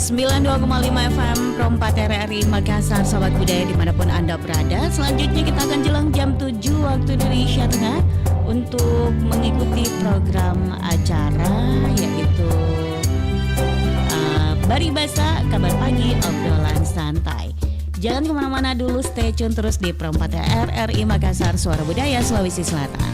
92,5 FM Pro 4 RRI Makassar, Sobat Budaya dimanapun Anda berada. Selanjutnya kita akan jelang jam 7 waktu Indonesia Tengah untuk mengikuti program acara yaitu Baribasa, kabar pagi, obrolan santai. Jangan kemana-mana dulu, stay tune terus di Pro 4 RRI Makassar, Suara Budaya Sulawesi Selatan.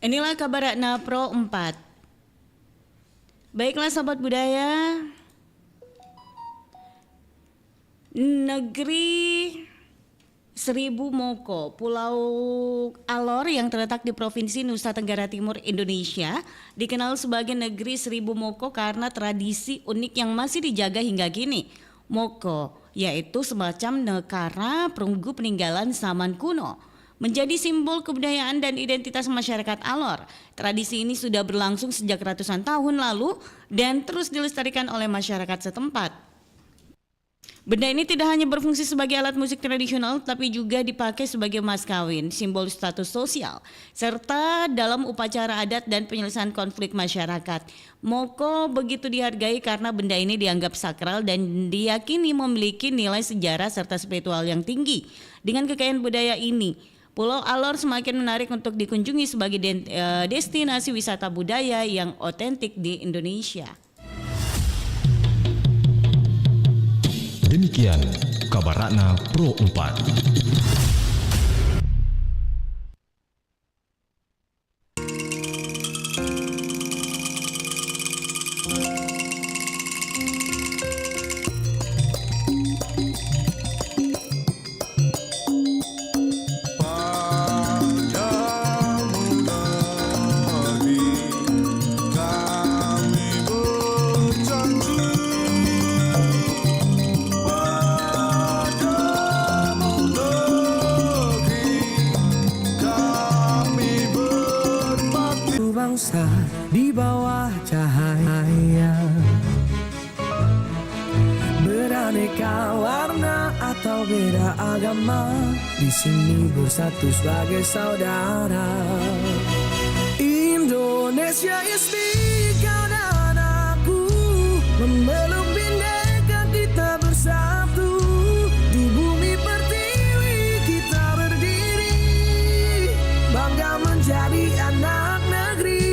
Inilah kabar Rakna Pro 4. Baiklah sahabat budaya, negeri Seribu Moko, Pulau Alor yang terletak di Provinsi Nusa Tenggara Timur, Indonesia, dikenal sebagai negeri Seribu Moko karena tradisi unik yang masih dijaga hingga kini. Moko yaitu semacam negara perunggu peninggalan zaman kuno, menjadi simbol kebudayaan dan identitas masyarakat Alor. Tradisi ini sudah berlangsung sejak ratusan tahun lalu dan terus dilestarikan oleh masyarakat setempat. Benda ini tidak hanya berfungsi sebagai alat musik tradisional, tapi juga dipakai sebagai mas kawin, simbol status sosial, serta dalam upacara adat dan penyelesaian konflik masyarakat. Moko begitu dihargai karena benda ini dianggap sakral dan diyakini memiliki nilai sejarah serta spiritual yang tinggi. Dengan kekayaan budaya ini, Pulau Alor semakin menarik untuk dikunjungi sebagai destinasi wisata budaya yang otentik di Indonesia. Demikian kabar Rakna Pro 4. Bangsa di bawah cahaya, beraneka warna atau beda agama, di sini bersatu sebagai saudara. Indonesia is big, kau dan aku memeluk bhinneka kita bersatu. Di bumi pertiwi kita berdiri, bangga menjadi anak negeri.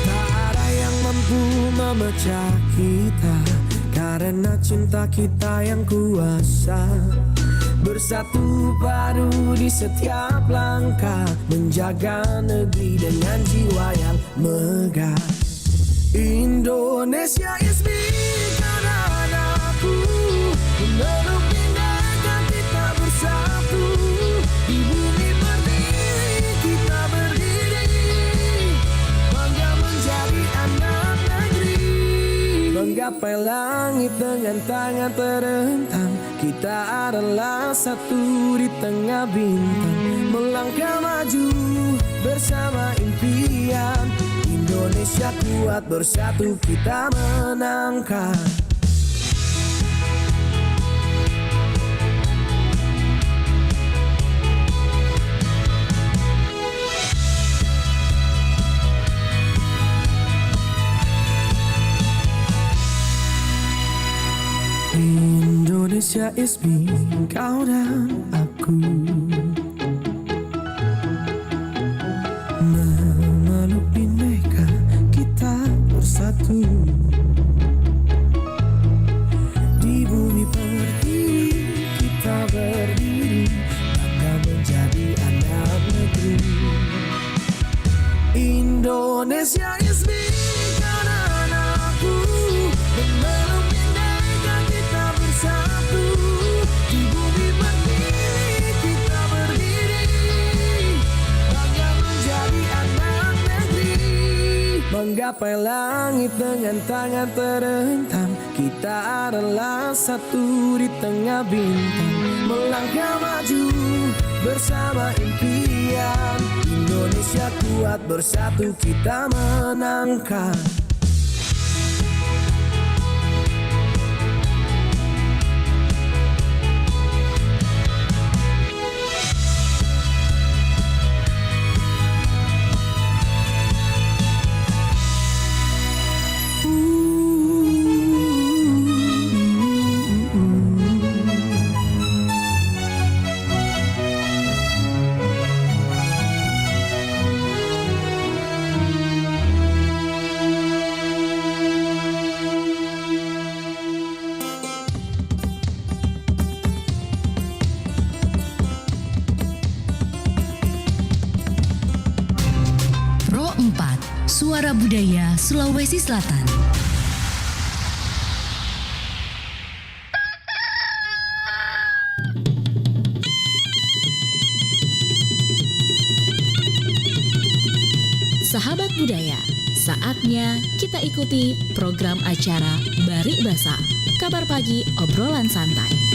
Tak ada yang mampu memecah kita, karena cinta kita yang kuasa. Bersatu padu di setiap langkah, menjaga negeri dengan jiwa yang megah. Indonesia is big, dan aku memeluk bhinneka kita bersatu. Di bumi pertiwi kita berdiri, bangga menjadi anak negeri. Menggapai langit dengan tangan terentang, kita adalah satu di tengah bintang. Melangkah maju bersama impian, Indonesia kuat bersatu kita menangkan. Indonesia is me, kau dan aku, memeluk bhinneka kita bersatu. Di bumi pertiwi kita berdiri, bangga menjadi anak negeri. Indonesia is me, kau dan aku, memeluk bhinneka kita bersatu. Di bumi pertiwi kita berdiri, bangga menjadi anak negeri. Menggapai langit dengan tangan terentang, kita adalah satu di tengah bintang. Melangkah maju bersama impian, Indonesia kuat bersatu kita menangkan. Budaya Sulawesi Selatan. Sahabat budaya, saatnya kita ikuti program acara Barik Basa, kabar pagi obrolan santai.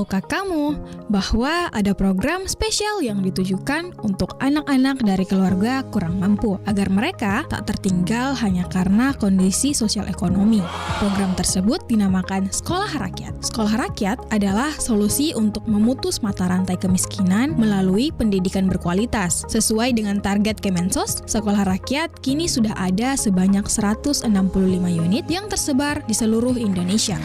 Tahukah kamu bahwa ada program spesial yang ditujukan untuk anak-anak dari keluarga kurang mampu agar mereka tak tertinggal hanya karena kondisi sosial ekonomi? Program tersebut dinamakan Sekolah Rakyat. Sekolah Rakyat adalah solusi untuk memutus mata rantai kemiskinan melalui pendidikan berkualitas. Sesuai dengan target Kemensos, Sekolah Rakyat kini sudah ada sebanyak 165 unit yang tersebar di seluruh Indonesia.